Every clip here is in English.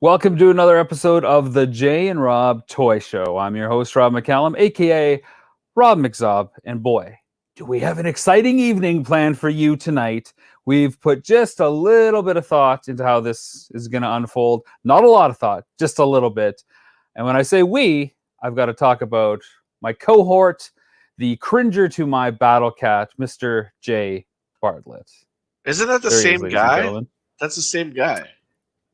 Welcome to another episode of the Jay and Rob Toy Show. I'm your host, Rob McCallum, aka Rob McZob. And boy, do we have an exciting evening planned for you tonight. We've put just a little bit of thought into how this is going to unfold. Not a lot of thought, just a little bit. And when I say we, I've got to talk about my cohort, the cringer to my battle cat, Mr. Jay Bartlett. Isn't that the There he is, same ladies and guy? gentlemen. That's the same guy.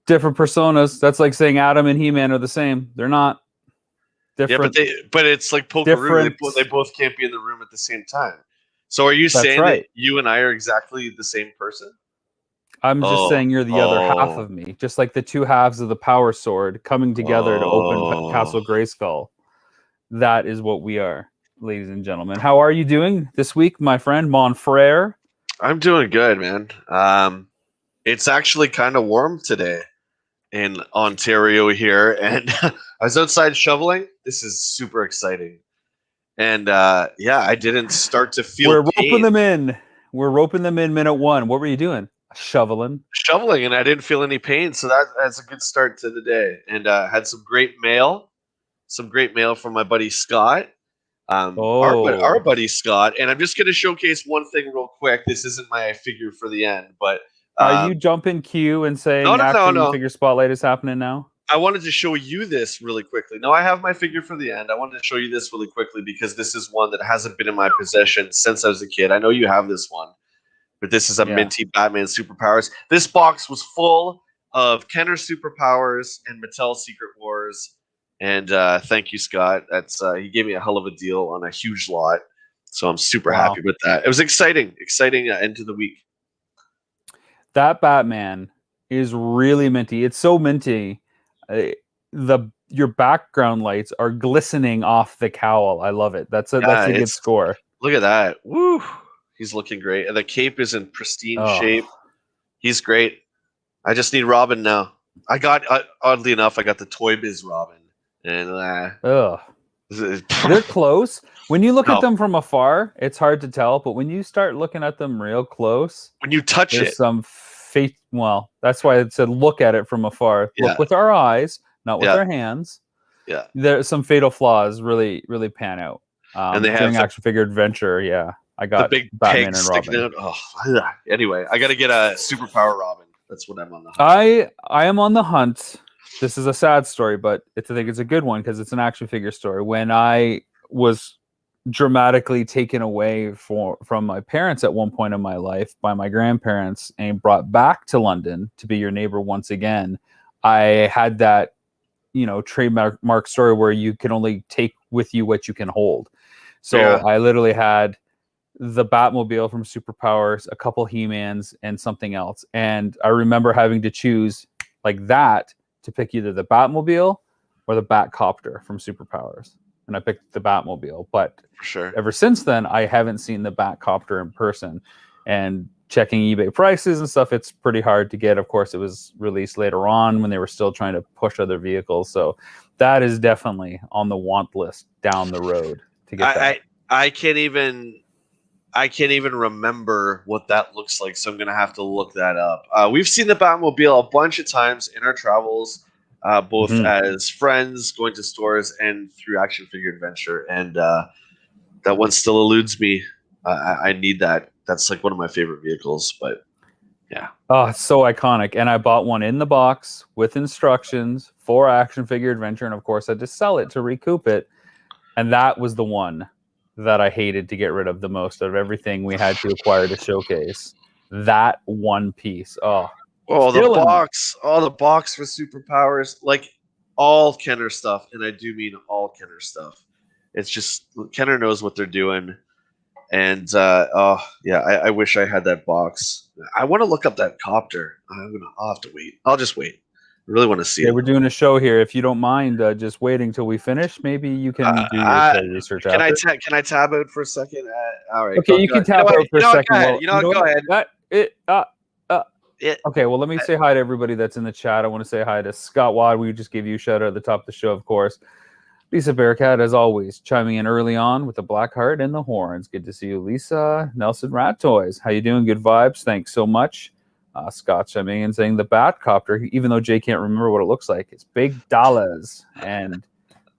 Different personas. That's like saying Adam and He-Man are the same. They're not. Different. Yeah, but it's like pokeroo. They both can't be in the room at the same time. So are you saying that you and I are exactly the same person? I'm just saying you're the other half of me. Just like the two halves of the power sword coming together to open Castle Grayskull. That is what we are, ladies and gentlemen. How are you doing this week, my friend Monfrere? I'm doing good, man. It's actually kind of warm today in Ontario here, and I was outside shoveling. This is super exciting. And I didn't start to feel We're pain. roping them in. We're roping them in minute one. What were you doing? Shoveling, and I didn't feel any pain, so that's a good start to the day. And had some great mail from my buddy Scott, our buddy Scott. And I'm just going to showcase one thing real quick. This isn't my figure for the end, but are you jumping queue and saying no. Figure Spotlight is happening now? I wanted to show you this really quickly. No, I have my figure for the end. I wanted to show you this really quickly because this is one that hasn't been in my possession since I was a kid. I know you have this one, but this is a minty Batman Superpowers. This box was full of Kenner Superpowers and Mattel Secret Wars. And thank you, Scott. That's he gave me a hell of a deal on a huge lot. So I'm super happy with that. It was exciting end to the week. That Batman is really minty. It's so minty. Your background lights are glistening off the cowl. I love it. That's a good score. Look at that. Woo! He's looking great. And the cape is in pristine shape. He's great. I just need Robin now. I got oddly enough, I got the Toy Biz Robin. And they're close. When you look at them from afar, it's hard to tell. But when you start looking at them real close, when you touch it, some fate. Well, that's why it said look at it from afar. Yeah. Look with our eyes, not with our hands. Yeah, there's some fatal flaws. Really, really pan out. And they have during action figure adventure. Yeah, I got the big Batman and Robin. Out. Oh, anyway, I got to get a Superpower Robin. That's what I'm on the hunt. I am on the hunt. This is a sad story, but I think it's a good one because it's an action figure story. When I was dramatically taken away from my parents at one point in my life by my grandparents and brought back to London to be your neighbor once again, I had that, trademark story where you can only take with you what you can hold. So I literally had the Batmobile from Superpowers, a couple He-Mans, and something else. And I remember having to choose like that to pick either the Batmobile or the Batcopter from Superpowers. And I picked the Batmobile. But for sure, ever since then, I haven't seen the Batcopter in person. And checking eBay prices and stuff, it's pretty hard to get. Of course, it was released later on when they were still trying to push other vehicles. So that is definitely on the want list down the road to get that. I can't even remember what that looks like, so I'm going to have to look that up. We've seen the Batmobile a bunch of times in our travels, both as friends, going to stores, and through Action Figure Adventure. And that one still eludes me. I need that. That's like one of my favorite vehicles, but yeah. Oh, it's so iconic. And I bought one in the box with instructions for Action Figure Adventure. And of course, I had to sell it to recoup it. And that was the one that I hated to get rid of the most of everything we had to acquire to showcase. That one piece. The box for Superpowers, like all Kenner stuff, and I do mean all Kenner stuff. It's just Kenner knows what they're doing, and I wish I had that box. I want to look up that copter. I'll have to wait. I'll just wait. I really want to see it. We're doing a show here. If you don't mind just waiting till we finish, maybe you can do your research. Can I tab out for a second? All right. Okay, you can tab out for a second. Go ahead. Okay, well, let me say hi to everybody that's in the chat. I want to say hi to Scott Wad. We just gave you a shout out at the top of the show, of course. Lisa Bearcat, as always, chiming in early on with the black heart and the horns. Good to see you, Lisa. Nelson Rat Toys. How you doing? Good vibes. Thanks so much. Scott chiming in saying the Batcopter, even though Jay can't remember what it looks like, it's big dollars. And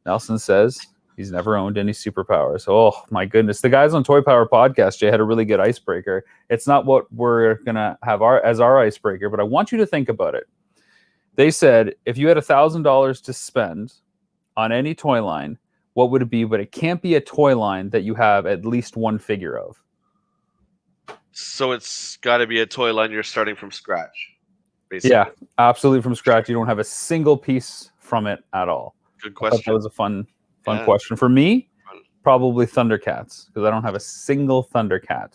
Nelson says he's never owned any superpowers. Oh my goodness. The guys on Toy Power Podcast, Jay, had a really good icebreaker. It's not what we're gonna have as our icebreaker, but I want you to think about it. They said if you had $1,000 to spend on any toy line, what would it be? But it can't be a toy line that you have at least one figure of. So it's got to be a toy line you're starting from scratch, basically. Yeah, absolutely from scratch. You don't have a single piece from it at all. Good question. That was a fun question. For me, probably Thundercats, because I don't have a single Thundercat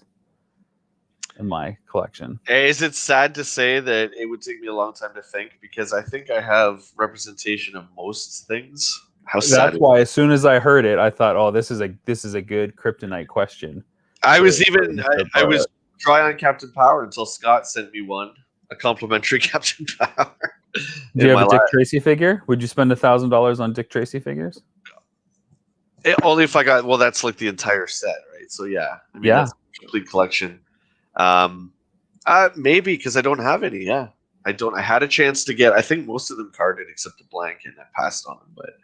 in my collection. Is it sad to say that it would take me a long time to think? Because I think I have representation of most things. That's why as soon as I heard it, I thought, oh, this is a good kryptonite question. I was dry on Captain Power until Scott sent me a complimentary Captain Power. Do you have a Dick Tracy figure? Would you spend $1,000 on Dick Tracy figures? Only if I got, well, that's like the entire set, right? So yeah, that's a complete collection. Maybe because I don't have any. Yeah, I don't. I had a chance to get. I think most of them carded except the blank, and I passed on them. But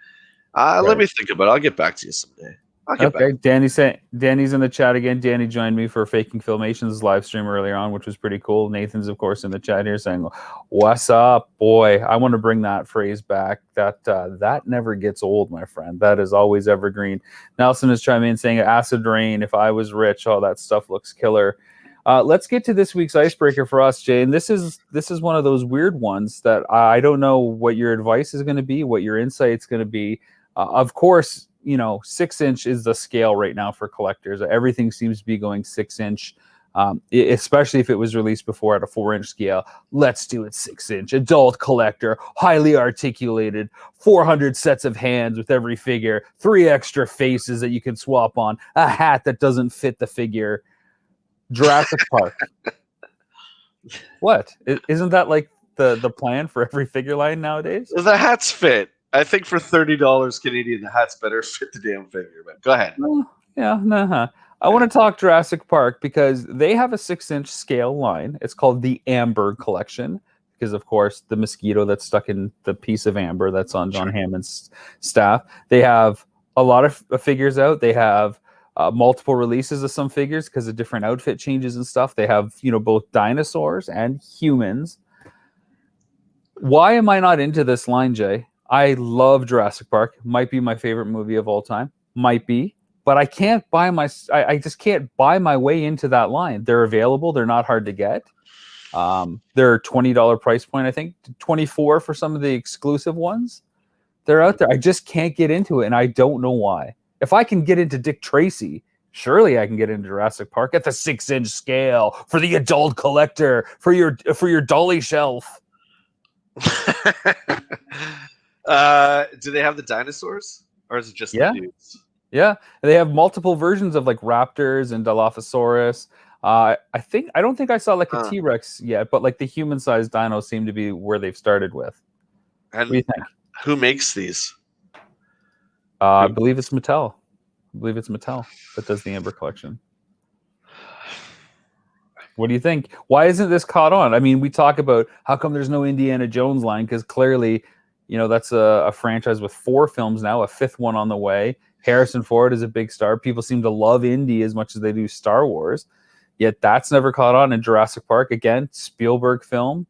let me think about it. I'll get back to you someday. Okay, Danny's in the chat again. Danny joined me for Faking Filmations live stream earlier on, which was pretty cool. Nathan's, of course, in the chat here saying, "What's up, boy?" I want to bring that phrase back. That never gets old, my friend. That is always evergreen. Nelson is chiming in saying, "Acid rain. If I was rich, all that stuff looks killer." Let's get to this week's icebreaker for us, Jay. And this is one of those weird ones that I don't know what your advice is going to be, what your insight's going to be. Of course, 6-inch is the scale right now for collectors. Everything seems to be going 6-inch, especially if it was released before at a 4-inch scale. Let's do it 6-inch. Adult collector, highly articulated, 400 sets of hands with every figure, 3 extra faces that you can swap on, a hat that doesn't fit the figure. Jurassic Park. What? Isn't that like the plan for every figure line nowadays? The hats fit. I think for $30 Canadian, the hats better fit the damn figure. But go ahead. I want to talk Jurassic Park because they have a 6-inch scale line. It's called the Amber Collection because, of course, the mosquito that's stuck in the piece of amber that's on John Hammond's staff. They have a lot of figures out. They have multiple releases of some figures because of different outfit changes and stuff. They have, both dinosaurs and humans. Why am I not into this line, Jay? I love Jurassic Park. Might be my favorite movie of all time. Might be. But I can't I just can't buy my way into that line. They're available. They're not hard to get. They're $20 price point, I think. $24 for some of the exclusive ones. They're out there. I just can't get into it, and I don't know why. If I can get into Dick Tracy, surely I can get into Jurassic Park at the 6-inch scale for the adult collector, for your dolly shelf. Do they have the dinosaurs, or is it just the dudes? Yeah, they have multiple versions of like raptors and Dilophosaurus. I don't think I saw like a T-Rex yet, but like the human-sized dinos seem to be where they've started with. And what do you think? Who makes these? I believe it's Mattel. That does the Amber Collection. What do you think? Why isn't this caught on? I mean, we talk about how come there's no Indiana Jones line because clearly, that's a franchise with 4 films now, a 5th one on the way. Harrison Ford is a big star. People seem to love Indy as much as they do Star Wars. Yet that's never caught on in Jurassic Park. Again, Spielberg film.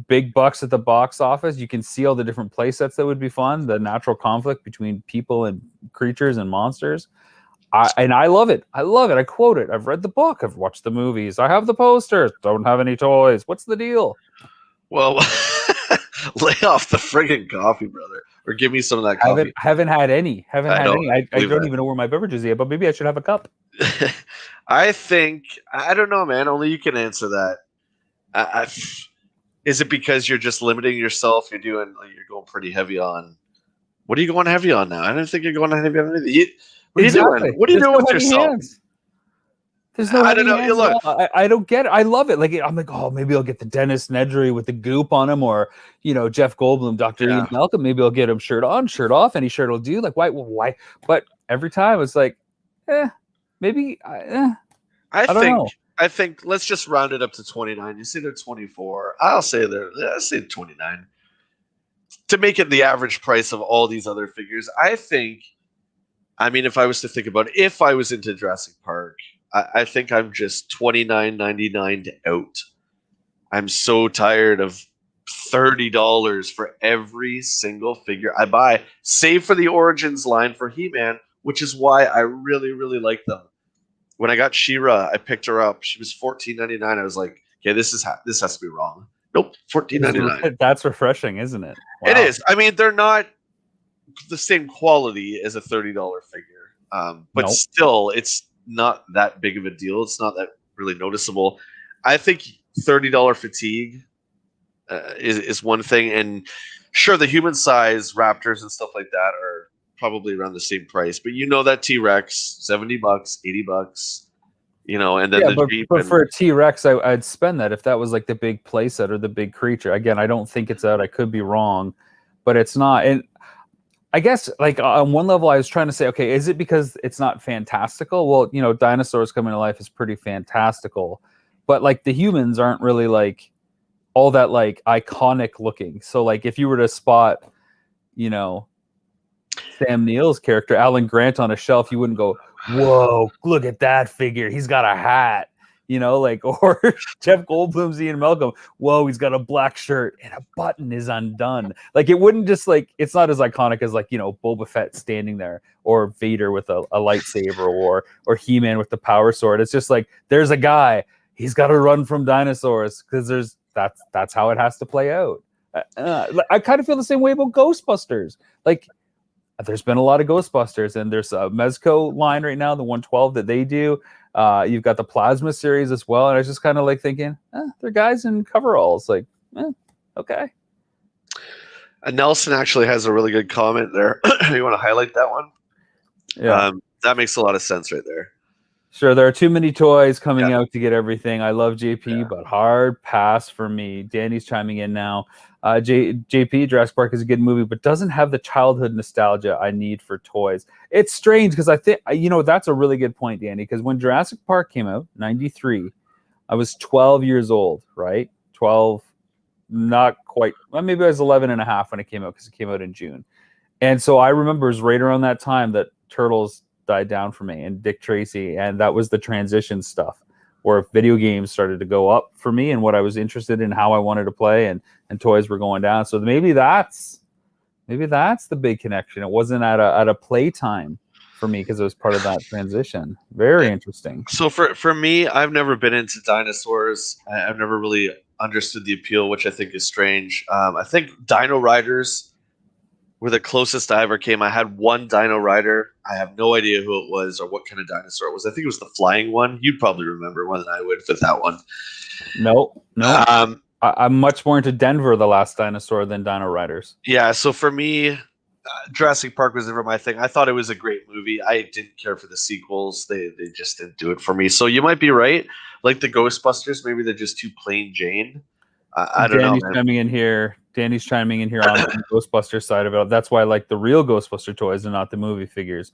Big bucks at the box office. You can see all the different play sets that would be fun. The natural conflict between people and creatures and monsters. I love it. I quote it. I've read the book. I've watched the movies. I have the posters. Don't have any toys. What's the deal? Well, lay off the friggin' coffee, brother. Or give me some of that coffee. Haven't had any. I don't even know where my beverages are, but maybe I should have a cup. I don't know, man. Only you can answer that. Is it because you're just limiting yourself? You're going pretty heavy on. What are you going heavy on now? I don't think you're going heavy on anything. What are you doing? What are you doing with yourself? Hands. There's no. I don't know. Look, I don't get it. I love it. Like I'm like, oh, maybe I'll get the Dennis Nedry with the goop on him, or Jeff Goldblum, Dr. Ian Malcolm. Maybe I'll get him shirt on, shirt off. Any shirt will do. Like why? But every time it's like, maybe. I don't know. I think let's just round it up to 29. You say they're 24. Let's say 29 to make it the average price of all these other figures. I mean, if I was to think about it, if I was into Jurassic Park, I think I'm just $29.99 out. I'm so tired of $30 for every single figure I buy, save for the Origins line for He-Man, which is why I really, really like them. When I got She-Ra, I picked her up. She was $14.99. I was like, okay, this has to be wrong. Nope, $14.99. That's refreshing, isn't it? Wow. It is. I mean, they're not the same quality as a $30 figure, but still, it's not that big of a deal. It's not that really noticeable. I think $30 fatigue is one thing, and sure, the human size Raptors and stuff like that are probably around the same price, but that T-Rex, $70, $80, and then but for a T-Rex, I'd spend that if that was like the big playset or the big creature. Again, I don't think it's out. I could be wrong, but it's not. And I guess like on one level, I was trying to say, okay, is it because it's not fantastical? Well, dinosaurs coming to life is pretty fantastical, but like the humans aren't really like all that like iconic looking. So like if you were to spot, Sam Neill's character, Alan Grant, on a shelf, you wouldn't go, whoa, look at that figure. He's got a hat, or Jeff Goldblum's Ian Malcolm. Whoa, he's got a black shirt and a button is undone. Like it wouldn't just like, it's not as iconic as like, Boba Fett standing there or Vader with a lightsaber or He-Man with the power sword. It's just like, there's a guy, he's got to run from dinosaurs because that's how it has to play out. I kind of feel the same way about Ghostbusters. Like, there's been a lot of Ghostbusters, and there's a Mezco line right now, the 112 that they do. You've got the Plasma series as well, and I was just kind of like thinking, they're guys in coveralls. Like, okay. Nelson actually has a really good comment there. You want to highlight that one? Yeah. That makes a lot of sense right there. Sure, there are too many toys coming out to get everything. I love JP, but hard pass for me. Danny's chiming in now. JP, Jurassic Park is a good movie, but doesn't have the childhood nostalgia I need for toys. It's strange because I think, that's a really good point, Danny, because when Jurassic Park came out, 93, I was 12 years old, right? 12, not quite. Well, maybe I was 11 and a half when it came out because it came out in June. And so I remember it was right around that time that Turtles died down for me and Dick Tracy, and that was the transition stuff where video games started to go up for me and what I was interested in, how I wanted to play, and toys were going down. So maybe that's the big connection. It wasn't at a playtime for me because it was part of that transition. Very interesting. So for me, I've never been into dinosaurs. I've never really understood the appeal, which I think is strange. I think Dino Riders were the closest I ever came. I had one Dino Rider. I have no idea who it was or what kind of dinosaur it was. I think it was the flying one. You'd probably remember more than I would with that one. No. I'm much more into Denver, the Last Dinosaur, than Dino Riders. Yeah, so for me, Jurassic Park was never my thing. I thought it was a great movie. I didn't care for the sequels. They just didn't do it for me. So you might be right. Like the Ghostbusters, maybe they're just too plain Jane. I don't know. Danny's chiming in here on the Ghostbuster side of it. That's why I like the real Ghostbuster toys and not the movie figures.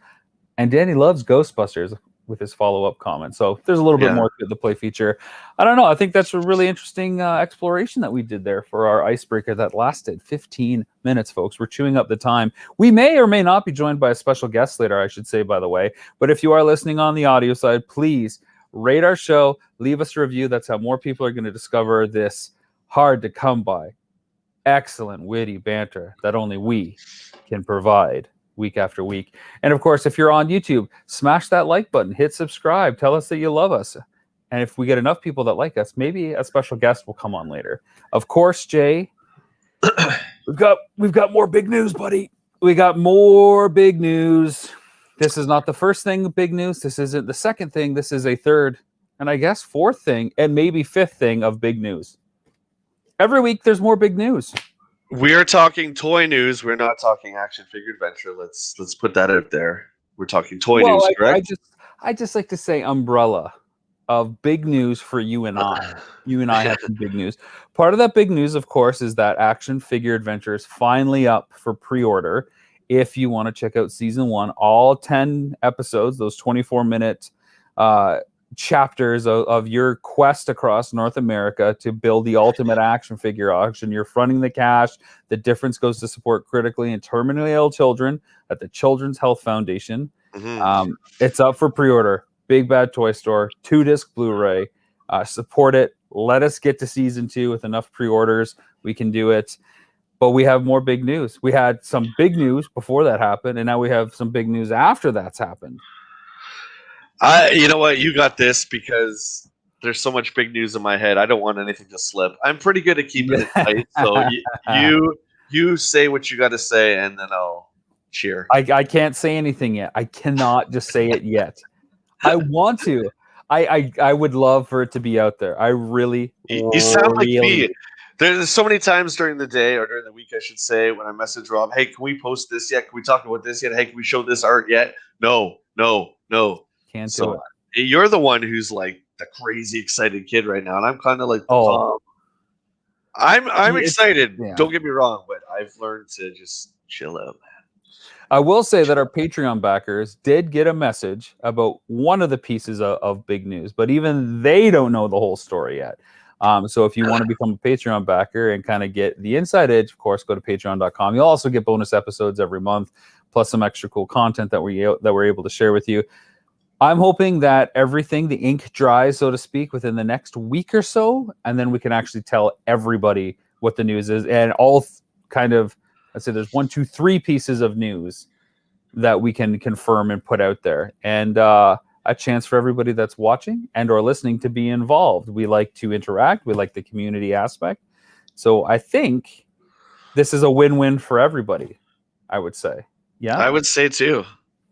And Danny loves Ghostbusters with his follow-up comment. So there's a little bit more to the play feature. I don't know. I think that's a really interesting exploration that we did there for our icebreaker that lasted 15 minutes, folks. We're chewing up the time. We may or may not be joined by a special guest later, I should say, by the way. But if you are listening on the audio side, please rate our show. Leave us a review. That's how more people are going to discover this hard to come by, excellent, witty banter that only we can provide week after week. And of course, if you're on YouTube, smash that like button, hit subscribe, tell us that you love us. And if we get enough people that like us, maybe a special guest will come on later. Of course, Jay, we've got more big news, buddy. We got more big news. This is not the first thing, big news. This isn't the second thing. This is a third, and I guess fourth thing, and maybe fifth thing of big news. Every week, there's more big news. We're talking toy news. We're not talking action figure adventure. Let's put that out there. We're talking toy news, correct? I just like to say umbrella of big news for you and I. You and I have some big news. Part of that big news, of course, is that Action Figure Adventure is finally up for pre-order. If you want to check out season 1, all 10 episodes, those 24-minute chapters of your quest across North America to build the ultimate action figure auction. You're fronting the cash. The difference goes to support critically and terminally ill children at the Children's Health Foundation. It's up for pre-order. Big Bad Toy Store, 2-disc Blu-ray. Support it. Let us get to season 2 with enough pre-orders. We can do it. But we have more big news. We had some big news before that happened, and now we have some big news after that's happened. You know what? You got this because there's so much big news in my head. I don't want anything to slip. I'm pretty good at keeping it tight. So you say what you got to say, and then I'll cheer. I can't say anything yet. I cannot just say it yet. I want to. I would love for it to be out there. I really, you sound like me. There's so many times during the day or during the week, I should say, when I message Rob, hey, can we post this yet? Can we talk about this yet? Hey, can we show this art yet? No. Can't do it. You're the one who's like the crazy excited kid right now, and I'm kind of like, I'm excited. Yeah. Don't get me wrong, but I've learned to just chill out, man. I will say that our Patreon backers did get a message about one of the pieces of big news, but even they don't know the whole story yet. So if you want to become a Patreon backer and kind of get the inside edge, of course, go to patreon.com. You'll also get bonus episodes every month, plus some extra cool content that we're able to share with you. I'm hoping that everything, the ink dries, so to speak, within the next week or so, and then we can actually tell everybody what the news is. And all kind of, let's say there's 1, 2, 3 pieces of news that we can confirm and put out there. And a chance for everybody that's watching and or listening to be involved. We like to interact. We like the community aspect. So I think this is a win-win for everybody, I would say. Yeah, I would say too.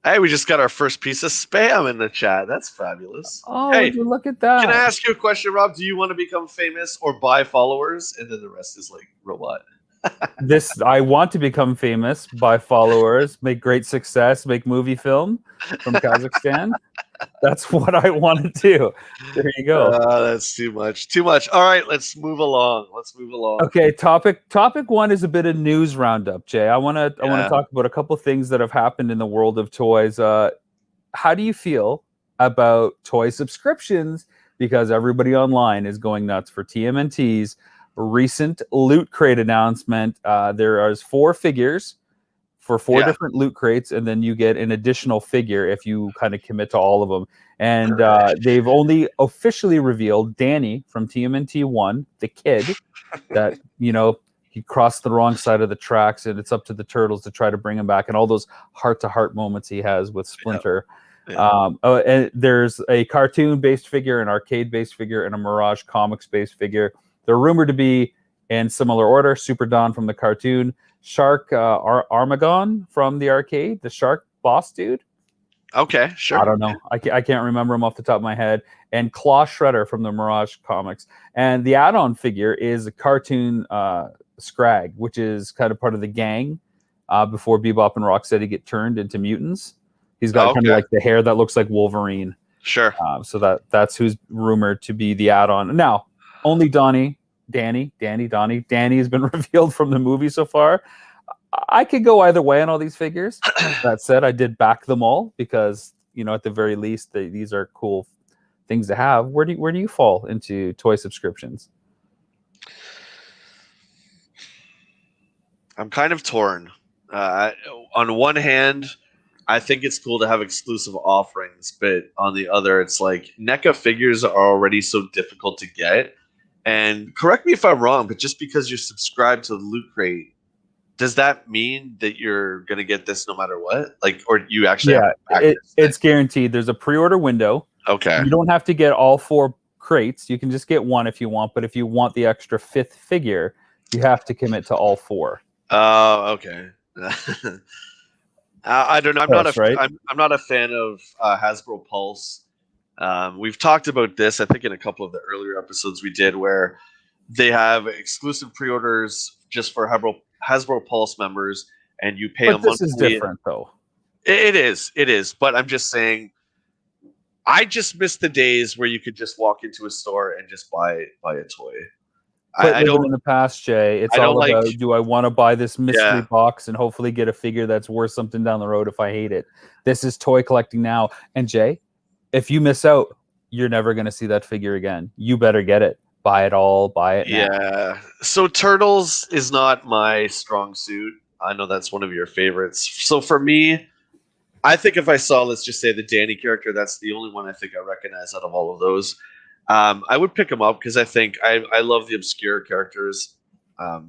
Hey, we just got our first piece of spam in the chat. That's fabulous. Oh, hey, look at that. Can I ask you a question, Rob? Do you want to become famous or buy followers? And then the rest is like robot. I want to become famous, buy followers, make great success, make movie film from Kazakhstan. That's what I want to do. There you go. That's too much. All right, let's move along. Okay, topic 1 is a bit of news roundup, Jay. I want to talk about a couple things that have happened in the world of toys. How do you feel about toy subscriptions? Because everybody online is going nuts for TMNT's recent Loot Crate announcement. There are 4 figures for 4 different loot crates, and then you get an additional figure if you kind of commit to all of them. And they've only officially revealed Danny from TMNT 1, the kid that, he crossed the wrong side of the tracks, and it's up to the Turtles to try to bring him back, and all those heart-to-heart moments he has with Splinter. And there's a cartoon-based figure, an arcade-based figure, and a Mirage Comics-based figure. They're rumored to be in similar order: Super Don from the cartoon, Shark Armagon from the arcade, the shark boss dude. Okay, sure. I don't know. I can't remember him off the top of my head. And Claw Shredder from the Mirage Comics. And the add-on figure is a cartoon Scrag, which is kind of part of the gang before Bebop and Rocksteady get turned into mutants. He's got kind of like the hair that looks like Wolverine. Sure. So that's who's rumored to be the add-on. Now, only Danny has been revealed from the movie so far. I could go either way on all these figures. That said, I did back them all because, at the very least, these are cool things to have. Where do you fall into toy subscriptions? I'm kind of torn. On one hand, I think it's cool to have exclusive offerings, but on the other, it's like NECA figures are already so difficult to get. And correct me if I'm wrong, but just because you're subscribed to the Loot Crate, does that mean that you're going to get this no matter what? Like, or you actually it's guaranteed. There's a pre-order window. Okay. You don't have to get all 4 crates. You can just get 1 if you want, but if you want the extra 5th figure, you have to commit to all 4. Oh, okay. I don't know. I'm not a fan of Hasbro Pulse. We've talked about this, I think, in a couple of the earlier episodes we did, where they have exclusive pre-orders just for Hasbro Pulse members, and you pay a monthly. This is different, though. It is. But I'm just saying, I just miss the days where you could just walk into a store and just buy a toy. I don't. In the past, Jay, it's all about, do I want to buy this mystery box and hopefully get a figure that's worth something down the road if I hate it? This is toy collecting now. And Jay, if you miss out, you're never going to see that figure again. You better get it. Buy it all. Buy it now. Yeah. So Turtles is not my strong suit. I know that's one of your favorites. So for me, I think if I saw, let's just say, the Danny character, that's the only one I think I recognize out of all of those. I would pick him up because I think I love the obscure characters.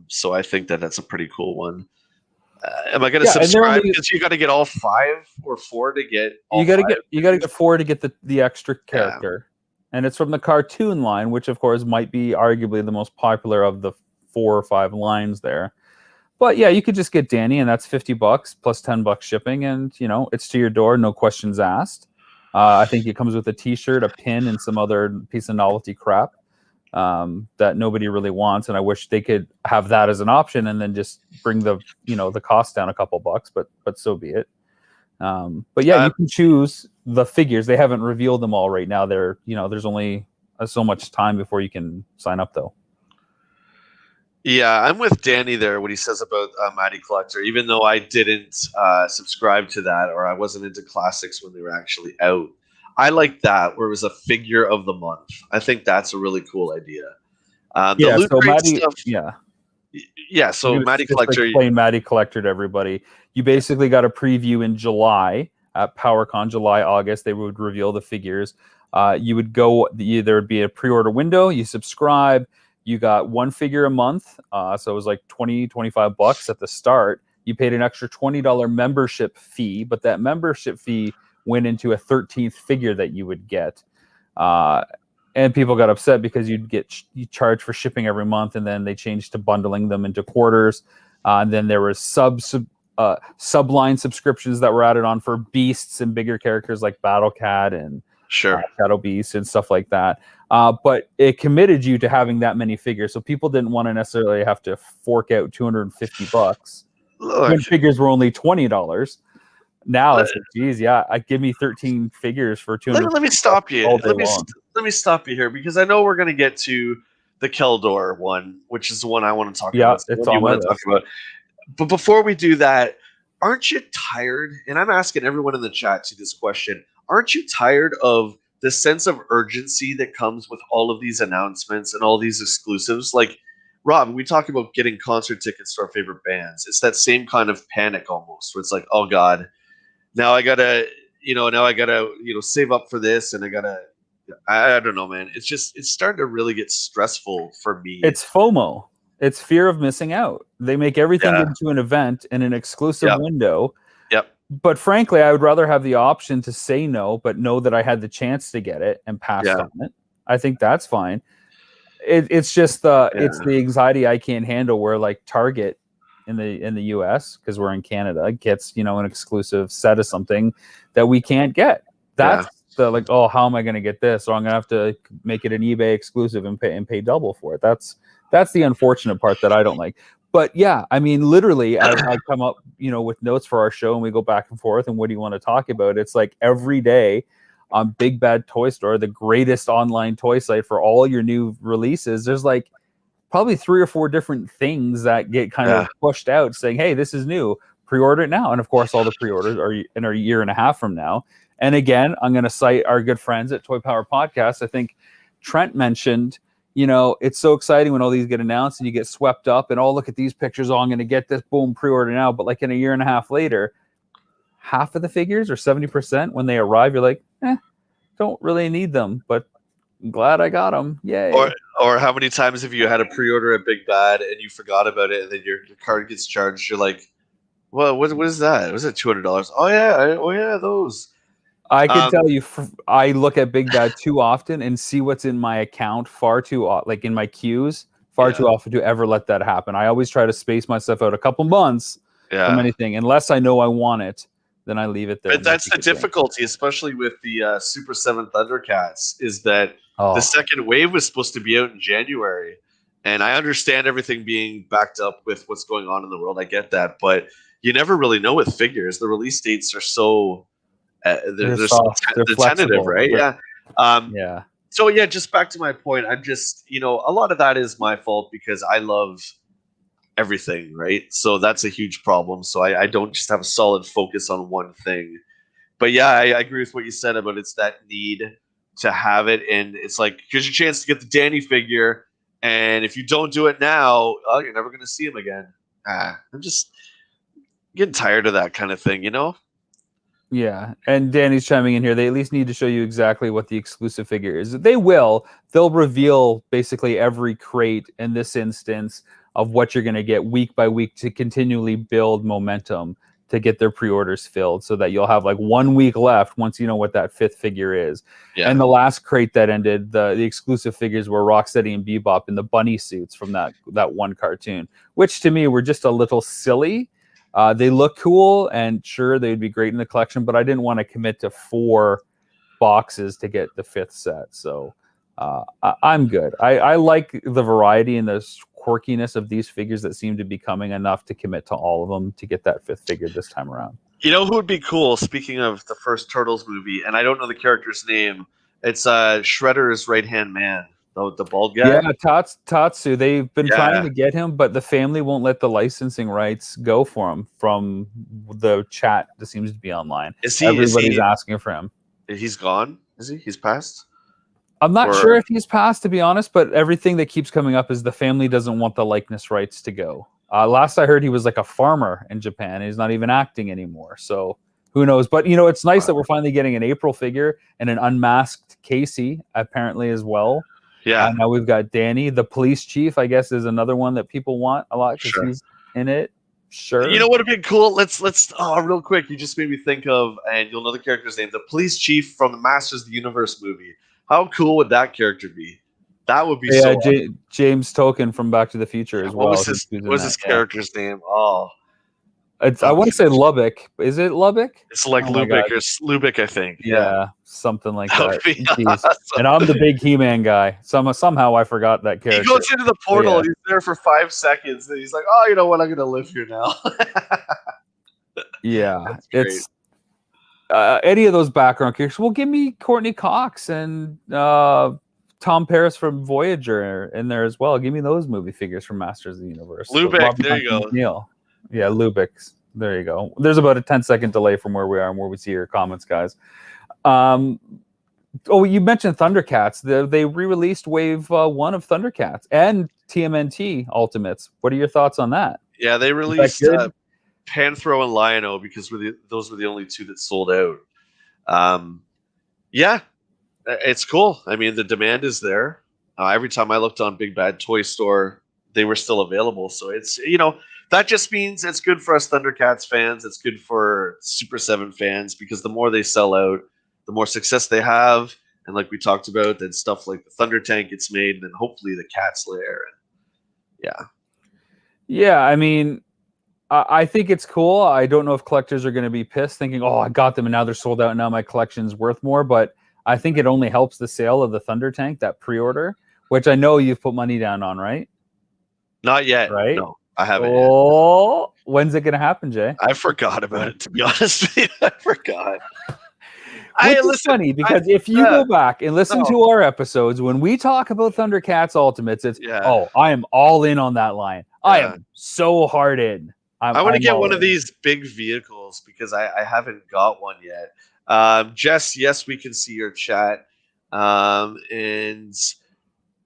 So I think that that's a pretty cool one. Am I going to subscribe? Because you got to get all 5 or 4 to get. You got to get 4 to get the extra character, and it's from the cartoon line, which of course might be arguably the most popular of the 4 or 5 lines there. But yeah, you could just get Danny, and that's $50 plus $10 shipping, and it's to your door, no questions asked. I think it comes with a T-shirt, a pin, and some other piece of novelty crap that nobody really wants. And I wish they could have that as an option, and then just bring the the cost down a couple bucks. But so be it. But yeah, you can choose the figures. They haven't revealed them all right now. There's only so much time before you can sign up, though. Yeah, I'm with Danny there when he says about Matty Collector. Even though I didn't subscribe to that, or I wasn't into classics when they were actually out, I like that where it was a figure of the month. I think that's a really cool idea. The Loot Crate stuff. Yeah. So Matty Collector. Explain Matty Collector to everybody. You basically got a preview in July at PowerCon, July, August. They would reveal the figures. You would go. There would be a pre-order window. You subscribe. You got 1 figure a month, so it was like $20-$25 at the start. You paid an extra $20 membership fee, but that membership fee went into a 13th figure that you would get. And people got upset because you charge for shipping every month, and then they changed to bundling them into quarters. And then there was subline subscriptions that were added on for beasts and bigger characters like Battle Cat and Shadow Beast and stuff like that. But it committed you to having that many figures, so people didn't want to necessarily have to fork out $250 when figures were only $20. Now it's like, geez, give me 13 figures for $200. Let me stop you. Let me stop you here, because I know we're going to get to the Keldor one, which is the one I want to talk about. Yeah, it's on my list. But before we do that, aren't you tired? And I'm asking everyone in the chat to this question. Aren't you tired of the sense of urgency that comes with all of these announcements and all these exclusives? Like, Rob, we talk about getting concert tickets to our favorite bands. It's that same kind of panic almost, where it's like, oh God, now I gotta save up for this, and I don't know, man. It's starting to really get stressful for me. It's FOMO. It's fear of missing out. They make everything into an event in an exclusive window. Yep. But frankly, I would rather have the option to say no, but know that I had the chance to get it and passed on it. I think that's fine. It's just it's the anxiety I can't handle, where like Target in the US, because we're in Canada, gets an exclusive set of something that we can't get. That's the like, oh, how am I going to get this? So I'm going to have to make it an eBay exclusive and pay double for it. That's the unfortunate part that I don't like. But yeah, I mean, literally, I come up, with notes for our show, and we go back and forth. And what do you want to talk about? It's like every day on Big Bad Toy Store, the greatest online toy site for all your new releases. There's like probably 3 or 4 different things that get kind of pushed out, saying, "Hey, this is new. Pre-order it now." And of course, all the pre-orders are in a year and a half from now. And again, I'm going to cite our good friends at Toy Power Podcast. I think Trent mentioned, it's so exciting when all these get announced and you get swept up and, oh, look at these pictures. Oh, I'm going to get this, boom, pre-order now. But like in a year and a half later, half of the figures or 70% when they arrive, you're like, don't really need them, but I'm glad I got them. Yay. Or how many times have you had a pre-order at Big Bad and you forgot about it, and then your card gets charged? You're like, well, what is that? Was it $200? Oh yeah, those. I can tell you, I look at Big Bad too often and see what's in my account far too, like in my queues, far too often to ever let that happen. I always try to space myself out a couple months from anything. Unless I know I want it, then I leave it there. But that's the difficulty, especially with the Super 7 Thundercats, is that the second wave was supposed to be out in January. And I understand everything being backed up with what's going on in the world. I get that. But you never really know with figures. The release dates are so... they're tentative, right? Yeah. So yeah, just back to my point. I'm just, a lot of that is my fault because I love everything, right? So that's a huge problem. So I don't just have a solid focus on one thing. But yeah, I agree with what you said about it's that need to have it, and it's like here's your chance to get the Danny figure, and if you don't do it now, oh, you're never going to see him again. I'm just getting tired of that kind of thing, you know? Yeah, and Danny's chiming in here. They at least need to show you exactly what the exclusive figure is. They will. They'll reveal basically every crate in this instance of what you're going to get week by week to continually build momentum to get their pre-orders filled, so that you'll have like 1 week left once you know what that fifth figure is. Yeah. And the last crate that ended, the exclusive figures were Rocksteady and Bebop in the bunny suits from that one cartoon, which to me were just a little silly. They look cool, and sure, they'd be great in the collection, but I didn't want to commit to 4 boxes to get the 5th set. So I'm good. I like the variety and the quirkiness of these figures that seem to be coming enough to commit to all of them to get that 5th figure this time around. You know who would be cool? Speaking of the first Turtles movie, and I don't know the character's name. It's Shredder's right-hand man, the bald guy. Yeah, Tatsu. They've been trying to get him, but the family won't let the licensing rights go for him. From the chat that seems to be online, everybody's asking for him. He's gone. Is he? He's passed. I'm not sure if he's passed, to be honest, but everything that keeps coming up is the family doesn't want the likeness rights to go. Last I heard, he was like a farmer in Japan. He's not even acting anymore. So who knows? But, you know, it's nice that we're finally getting an April figure and an unmasked Casey, apparently, as well. Yeah. Now we've got Danny. The police chief, I guess, is another one that people want a lot because he's in it. Sure. You know what would be cool? Let's real quick. You just made me think of, and you'll know the character's name, the police chief from the Masters of the Universe movie. How cool would that character be? That would be so awesome. James Token from Back to the Future as well. What was his character's name? Oh, I want to say Lubbock. Is it Lubbock? It's like Lubick or Lubick, I think. Yeah, something like that. Awesome. And I'm the big He-Man guy. Somehow I forgot that character. He goes into the portal. Yeah. He's there for 5 seconds, and he's like, "Oh, you know what? I'm gonna live here now." Yeah, it's any of those background characters. Well, give me Courtney Cox and Tom Paris from Voyager in there as well. Give me those movie figures from Masters of the Universe. Lubick, there you go. Neil. Yeah, Lubick. There you go. There's about a 10-second delay from where we are and where we see your comments, guys. You mentioned Thundercats. They re-released Wave 1 of Thundercats and TMNT Ultimates. What are your thoughts on that? Yeah, they released Panthro and Lion-O because those were the only 2 that sold out. Yeah, it's cool. I mean, the demand is there. Every time I looked on Big Bad Toy Store, they were still available. So it's, you know, that just means it's good for us Thundercats fans. It's good for Super 7 fans because the more they sell out, the more success they have. And like we talked about, then stuff like the Thunder Tank gets made, and then hopefully the Cat's Lair. Yeah, I mean, I think it's cool. I don't know if collectors are going to be pissed thinking, oh, I got them and now they're sold out and now my collection's worth more. But I think it only helps the sale of the Thunder Tank, that pre-order, which I know you've put money down on, right? Not yet. Right? No, I haven't yet. When's it going to happen, Jay? I forgot about it, to be honest with you. I forgot. It's funny because if you go back and listen to our episodes, when we talk about Thundercats Ultimates, it's, I am all in on that line. I am so hard in. I want to get one of these big vehicles because I haven't got one yet. Jess, yes, we can see your chat. And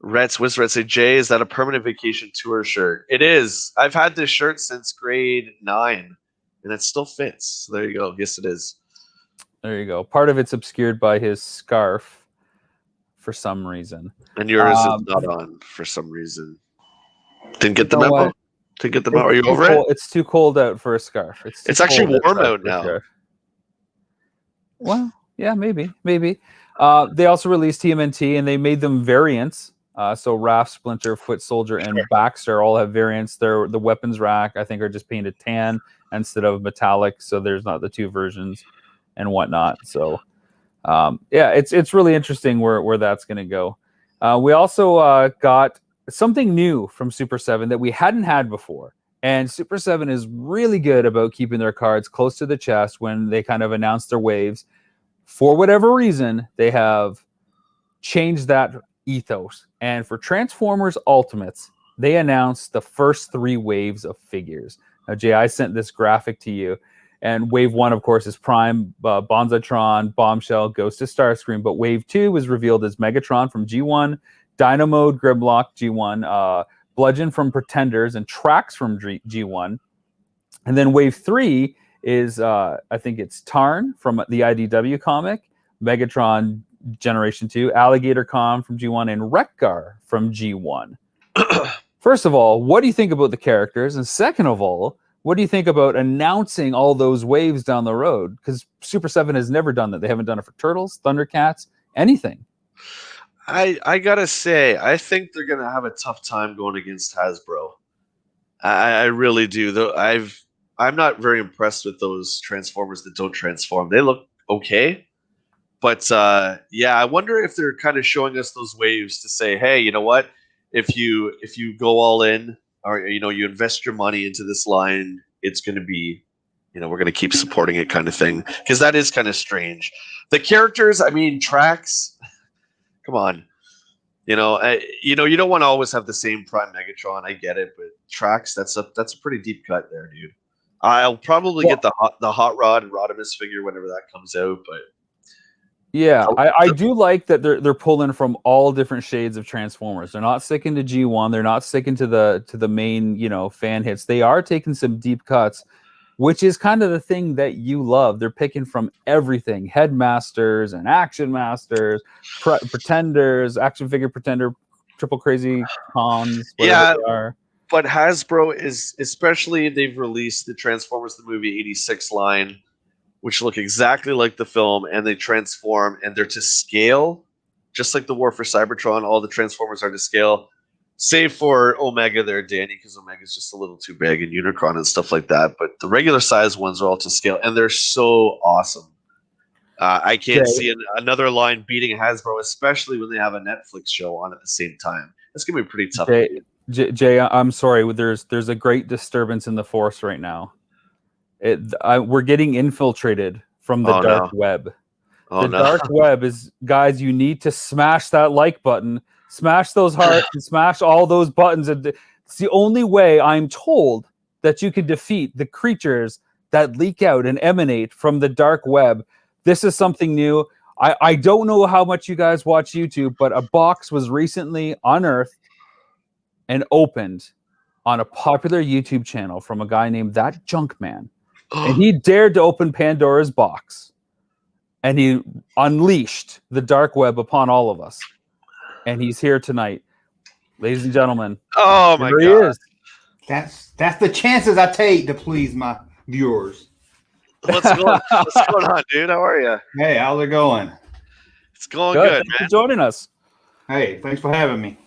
Reds say, Jay, is that a permanent vacation tour shirt? It is. I've had this shirt since grade 9, and it still fits. So there you go. Yes, it is. There you go. Part of it's obscured by his scarf for some reason. And yours is not on for some reason. Didn't get the memo? Didn't get the memo? Are you over it? It's too cold out for a scarf. It's actually warm out now. Well, yeah, maybe. They also released TMNT, and they made them variants. So Raph, Splinter, Foot Soldier, and Baxter all have variants. The weapons rack, I think, are just painted tan instead of metallic, so there's not the 2 versions and whatnot. So, it's really interesting where that's going to go. We also got something new from Super 7 that we hadn't had before. And Super 7 is really good about keeping their cards close to the chest when they kind of announce their waves. For whatever reason, they have changed that ethos. And for Transformers Ultimates, they announced the first 3 waves of figures. Now, Jay, I sent this graphic to you. And Wave 1, of course, is Prime, Bonzatron, Bombshell, Ghost of Starscream. But Wave 2 was revealed as Megatron from G1, Dynamo, Grimlock, G1, Bludgeon from Pretenders, and Trax from G1. And then Wave 3 is, I think it's Tarn from the IDW comic, Megatron Generation 2, Alligator Con from G1, and Wreck-Gar from G1. First of all, what do you think about the characters? And second of all, what do you think about announcing all those waves down the road? Because Super 7 has never done that. They haven't done it for Turtles, Thundercats, anything. I gotta say, I think they're gonna have a tough time going against Hasbro. I really do. Though I'm not very impressed with those Transformers that don't transform. They look okay, but yeah, I wonder if they're kind of showing us those waves to say, hey, you know what? If you go all in, or you invest your money into this line, it's going to be, we're going to keep supporting it, kind of thing. Because that is kind of strange. The characters, I mean, Trax, come on, you don't want to always have the same Prime Megatron. I get it, but Trax, that's a pretty deep cut there, dude. I'll probably get the Hot Rod and Rodimus figure whenever that comes out, but yeah, I do like that they're pulling from all different shades of Transformers. They're not sticking to G1. They're not sticking to the main fan hits. They are taking some deep cuts, which is kind of the thing that you love. They're picking from everything: Headmasters and Action Masters, Pretenders, Action Figure Pretender, Triple Crazy Cons. Yeah, they are. But Hasbro is, especially, they've released the Transformers the movie 86 line, which look exactly like the film, and they transform, and they're to scale, just like the War for Cybertron. All the Transformers are to scale, save for Omega there, Danny, because Omega's just a little too big, and Unicron and stuff like that. But the regular size ones are all to scale, and they're so awesome. I can't see another line beating Hasbro, especially when they have a Netflix show on at the same time. It's gonna be pretty tough. Jay, I'm sorry. There's a great disturbance in the force right now. We're getting infiltrated from the dark web. Dark web is, guys, you need to smash that like button, smash those hearts, and smash all those buttons. It's the only way, I'm told, that you can defeat the creatures that leak out and emanate from the dark web. This is something new. I don't know how much you guys watch YouTube, but a box was recently unearthed and opened on a popular YouTube channel from a guy named That Junkman. And he dared to open Pandora's box. And he unleashed the dark web upon all of us. And he's here tonight. Ladies and gentlemen. Oh my God. He is. That's the chances I take to please my viewers. What's going on, dude? How are you? Hey, how's it going? It's going good, man. Thanks for joining us. Hey, thanks for having me.